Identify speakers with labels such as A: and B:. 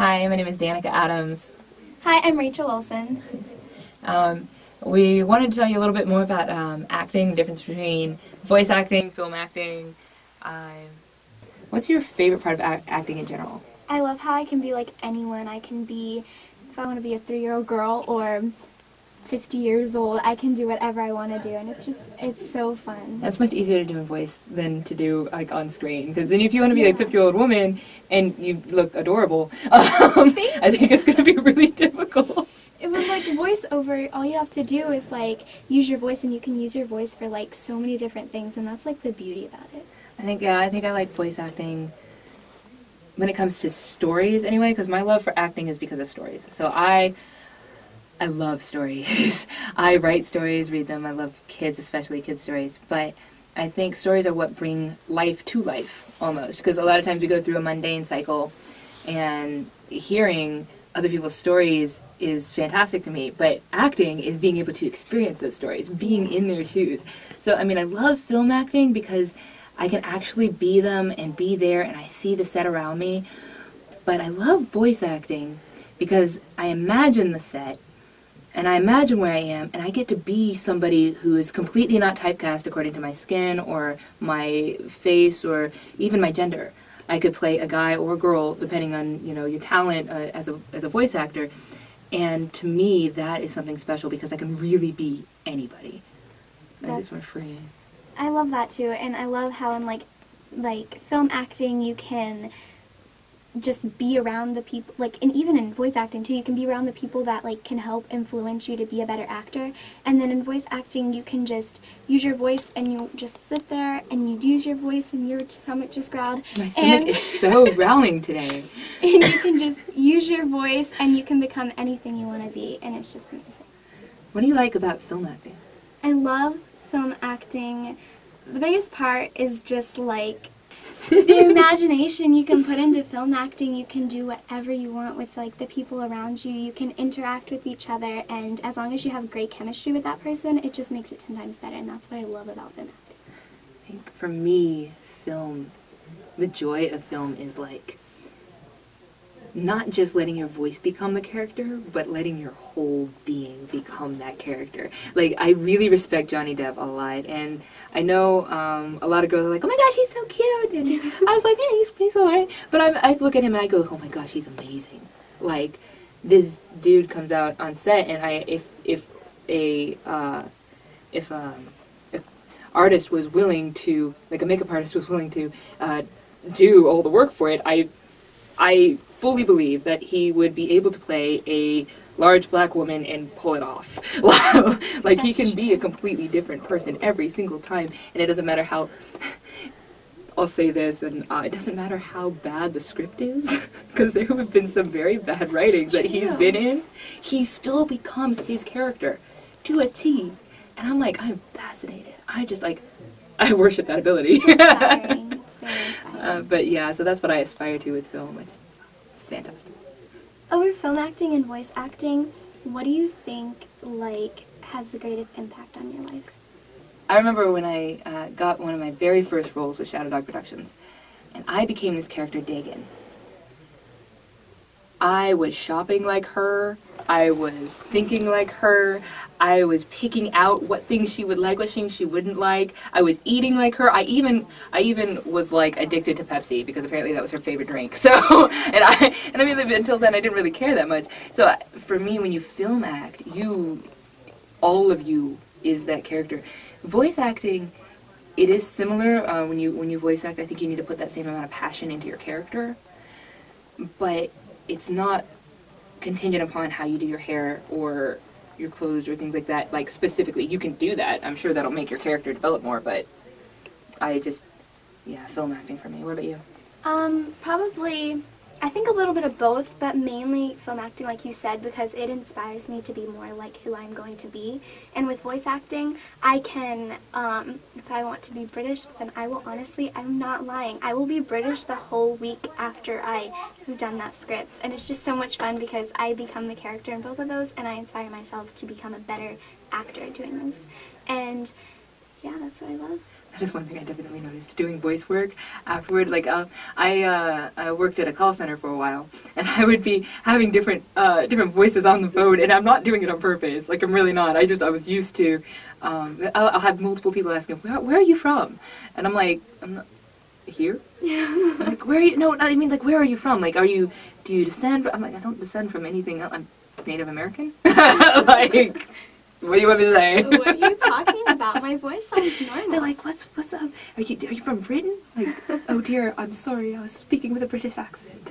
A: Hi, my name is Danika Adams.
B: Hi, I'm Rachel Wilson.
A: We wanted to tell you a little bit more about acting, the difference between voice acting, film acting. What's your favorite part of acting in general?
B: I love how I can be like anyone. I can be, if I want to be a 3-year-old girl or 50 years old, I can do whatever I want to do, and it's so fun.
A: That's much easier to do in voice than to do like on screen. Because then if you want to be like a 50-year-old woman and you look adorable, I think it's going to be really difficult.
B: It was like voiceover, all you have to do is like use your voice, and you can use your voice for like so many different things, and that's like the beauty about it.
A: I think I like voice acting when it comes to stories anyway, because my love for acting is because of stories. So I love stories. I write stories, read them. I love kids, especially kids' stories. But I think stories are what bring life to life, almost. Because a lot of times we go through a mundane cycle, and hearing other people's stories is fantastic to me. But acting is being able to experience those stories, being in their shoes. So, I mean, I love film acting because I can actually be them and be there, and I see the set around me. But I love voice acting because I imagine the set, and I imagine where I am, and I get to be somebody who is completely not typecast according to my skin or my face or even my gender. I could play a guy or a girl depending on, you know, your talent as a voice actor. And to me, that is something special because I can really be anybody. I think it's more freeing.
B: I love that too, and I love how in like film acting you can just be around the people, like, and even in voice acting too, you can be around the people that like can help influence you to be a better actor. And then in voice acting you can just use your voice, and you just sit there and you use your voice, and your stomach just growled.
A: My stomach is so growling today.
B: And you can just use your voice, and you can become anything you want to be, and it's just amazing.
A: What do you like about film acting?
B: I love film acting. The biggest part is just like the imagination you can put into film acting. You can do whatever you want with like the people around you. You can interact with each other, and as long as you have great chemistry with that person, it just makes it 10 times better, and that's what I love about film acting.
A: I think for me, the joy of film is like not just letting your voice become the character, but letting your whole being become that character. Like, I really respect Johnny Depp a lot, and I know a lot of girls are like, oh my gosh, he's so cute, and I was like, yeah, he's alright, but I look at him and I go, oh my gosh, he's amazing. Like, this dude comes out on set, and if artist was willing to, like a makeup artist was willing to do all the work for it, I fully believe that he would be able to play a large black woman and pull it off. Like, he can be a completely different person every single time, and it doesn't matter how, I'll say this, and it doesn't matter how bad the script is, because there have been some very bad writings that he's been in, he still becomes his character to a T. And I'm like, I'm fascinated. I worship that ability.
B: It's inspiring. It's very inspiring.
A: But yeah, so that's what I aspire to with film. It's fantastic.
B: Over film acting and voice acting, what do you think like has the greatest impact on your life?
A: I remember when I got one of my very first roles with Shadow Dog Productions, and I became this character, Dagan. I was shopping like her, I was thinking like her, I was picking out what things she would like, what things she wouldn't like, I was eating like her, I even was like addicted to Pepsi because apparently that was her favorite drink. So, and I mean, until then I didn't really care that much. So for me, when you film act, all of you is that character. Voice acting, it is similar. When you voice act, I think you need to put that same amount of passion into your character, but it's not contingent upon how you do your hair or your clothes or things like that. Like, specifically, you can do that. I'm sure that'll make your character develop more, but film acting for me. What about you?
B: Probably, I think a little bit of both, but mainly film acting, like you said, because it inspires me to be more like who I'm going to be. And with voice acting, I can, if I want to be British, then I will honestly, I'm not lying, I will be British the whole week after I have done that script. And it's just so much fun because I become the character in both of those, and I inspire myself to become a better actor doing those. And yeah, that's what I love.
A: That is one thing I definitely noticed doing voice work afterward. Like, I worked at a call center for a while, and I would be having different voices on the phone, and I'm not doing it on purpose. Like, I'm really not. I was used to. I'll have multiple people asking, "Where are you from?" And I'm like, "I'm not here." I'm like, "Where are you?" No, I mean, like, where are you from? Like, do you descend? I'm like, I don't descend from anything else. I'm Native American. Like. What do you want me to say?
B: What are you talking about? My voice sounds normal.
A: They're like, what's up? Are you from Britain? Like, oh dear, I'm sorry, I was speaking with a British accent.